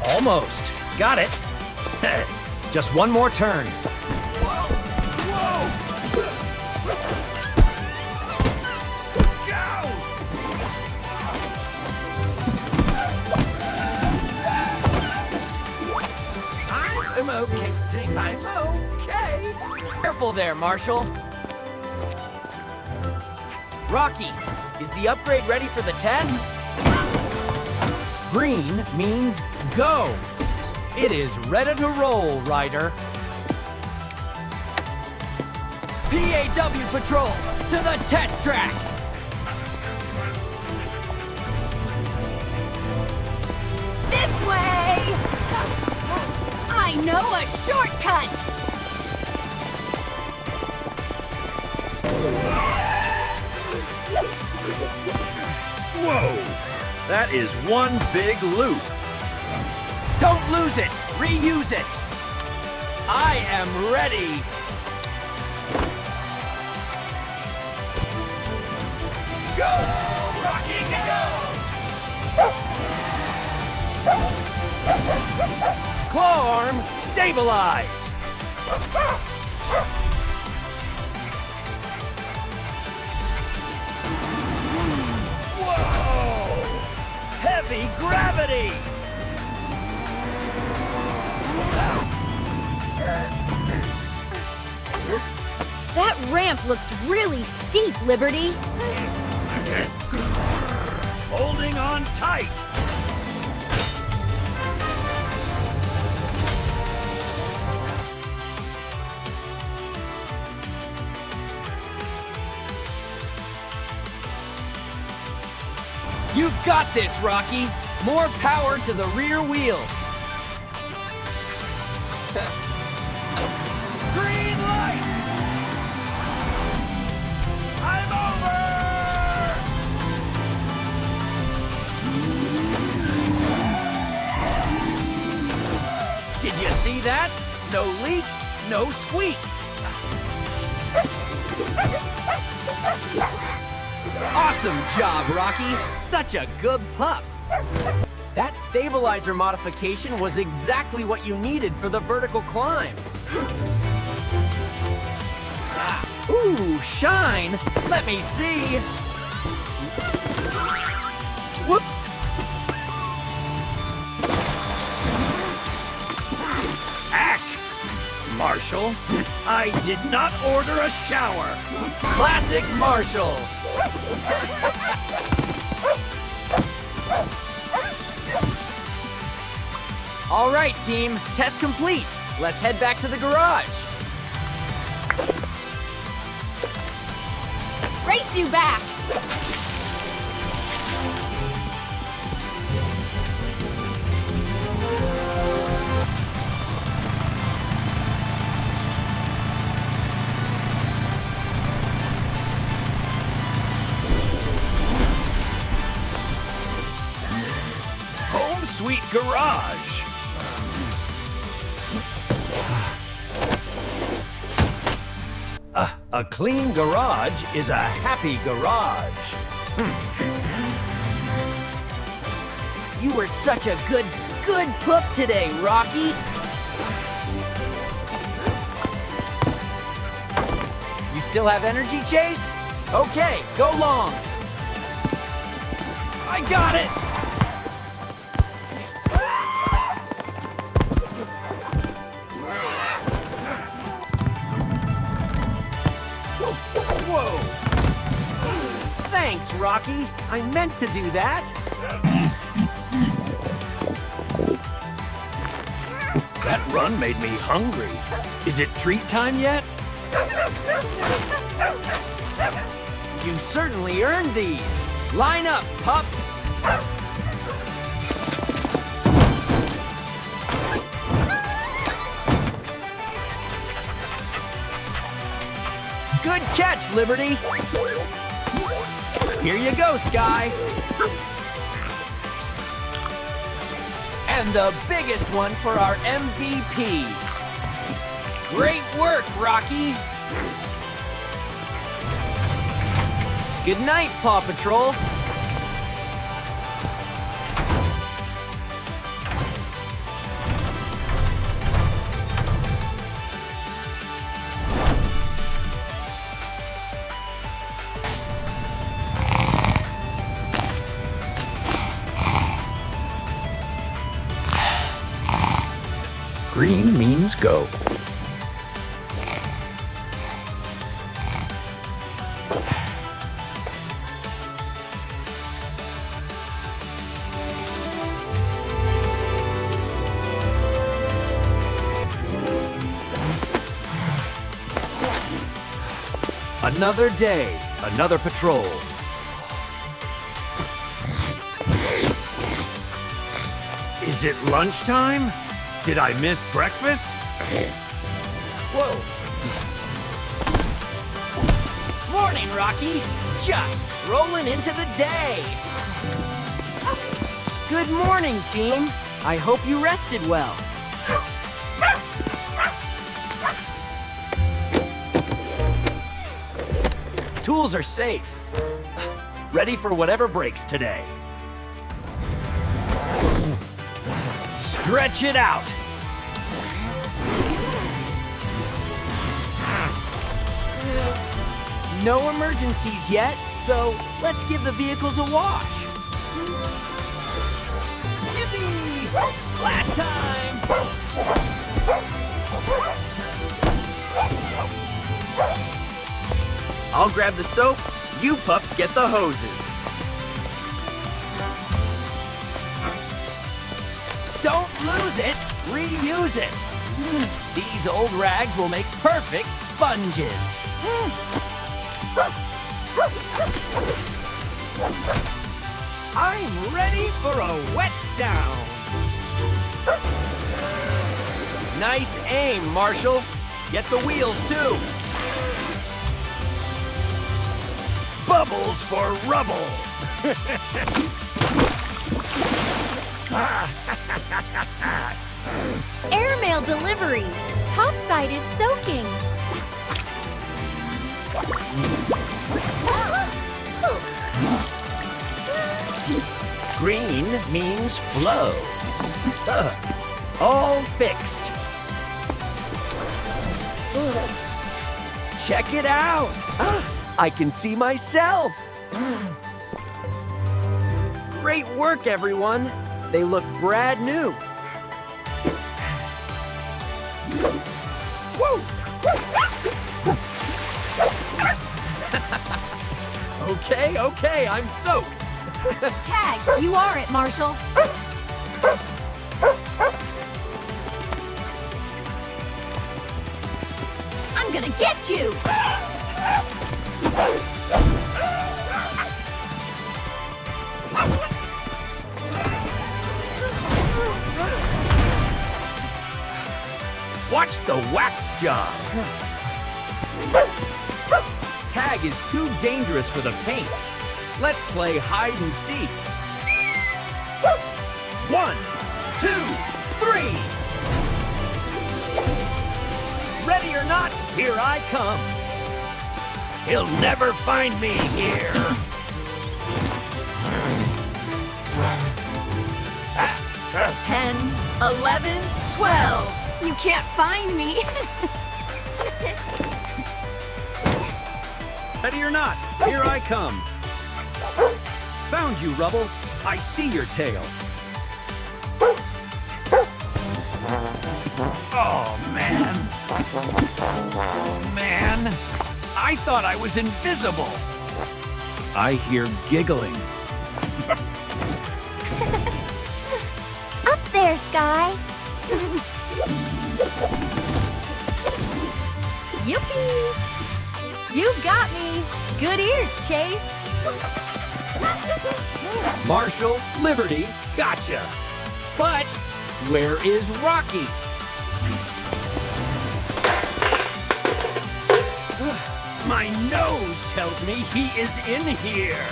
Almost. Got it. Just one more turn. I'm okay. I'm okay. Careful there, Marshall. Rocky, is the upgrade ready for the test? Green means go. It is ready to roll, Ryder. PAW Patrol, to the test track! This way! I know a shortcut! Whoa! That is one big loop. Don't lose it! Reuse it! I am ready! Go! Rocky, go! Claw arm, stabilize! Whoa! Heavy gravity! That ramp looks really steep, Liberty. Holding on tight! You've got this, Rocky! More power to the rear wheels! Green light! I'm over! Did you see that? No leaks, no squeaks. Awesome job, Rocky! Such a good pup! That stabilizer modification was exactly what you needed for the vertical climb. Ooh, shine! Let me see! Whoops! Ack! Marshall, I did not order a shower. Classic Marshall! All right, team. Test complete. Let's head back to the garage. Race you back! Home sweet garage. A clean garage is a happy garage. You were such a good pup today, Rocky. You still have energy, Chase? Okay, go long. I got it! Whoa! Thanks, Rocky. I meant to do that. That run made me hungry. Is it treat time yet? You certainly earned these. Line up, pups. Good catch, Liberty. Here you go, Sky. And the biggest one for our MVP. Great work, Rocky. Good night, Paw Patrol. Green means go. Another day, another patrol. Is it lunchtime? Did I miss breakfast? Whoa. Morning, Rocky. Just rolling into the day. Good morning, team. I hope you rested well. Tools are safe. Ready for whatever breaks today. Stretch it out. No emergencies yet, so let's give the vehicles a wash. Yippee! Splash time! I'll grab the soap, you pups get the hoses. Don't lose it, reuse it. These old rags will make perfect sponges. I'm ready for a wet down. Nice aim, Marshall. Get the wheels, too. Bubbles for Rubble. Airmail delivery. Topside is soaking. Green means flow. All fixed. Check it out. I can see myself. Great work, everyone. They look brand new. Woo! Okay, I'm soaked. Tag, you are it, Marshall. I'm gonna get you! Watch the wax job. Tag is too dangerous for the paint. Let's play hide and seek. 1, 2, 3. Ready or not, here I come. He'll never find me here. 10, 11, 12. You can't find me. Ready or not, here I come. Found you, Rubble. I see your tail. Oh, man. Oh, man. I thought I was invisible. I hear giggling. Up there, Sky. Yippee! You got me. Good ears, Chase. Marshall, Liberty, gotcha. But where is Rocky? My nose tells me he is in here.